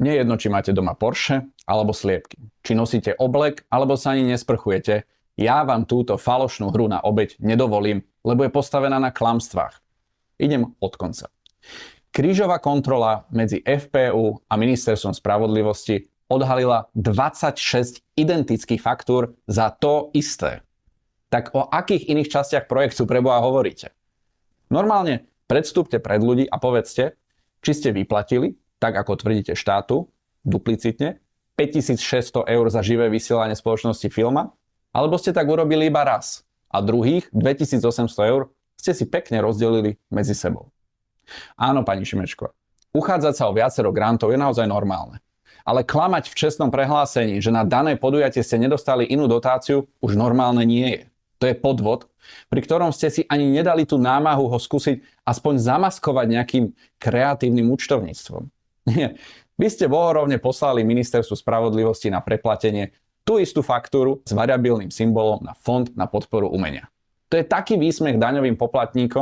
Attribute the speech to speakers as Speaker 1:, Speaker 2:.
Speaker 1: Nie je jedno, či máte doma Porsche alebo sliepky. Či nosíte oblek alebo sa ani nesprchujete, ja vám túto falošnú hru na obeť nedovolím, lebo je postavená na klamstvách. Idem od konca. Krížová kontrola medzi FPU a Ministerstvom spravodlivosti odhalila 26 identických faktúr za to isté. Tak o akých iných častiach projektu preboha hovoríte? Normálne predstúpte pred ľudí a povedzte, či ste vyplatili, tak ako tvrdíte štátu, duplicitne, 5600 eur za živé vysielanie spoločnosti Filma, alebo ste tak urobili iba raz a druhých 2800 eur ste si pekne rozdelili medzi sebou. Áno, pani Šimečková, uchádzať sa o viacero grantov je naozaj normálne. Ale klamať v čestnom prehlásení, že na dané podujatie ste nedostali inú dotáciu, už normálne nie je. To je podvod, pri ktorom ste si ani nedali tú námahu ho skúsiť aspoň zamaskovať nejakým kreatívnym účtovníctvom. Nie. Vy ste bohorovne poslali Ministerstvu spravodlivosti na preplatenie tú istú faktúru s variabilným symbolom na Fond na podporu umenia. To je taký výsmech daňovým poplatníkom,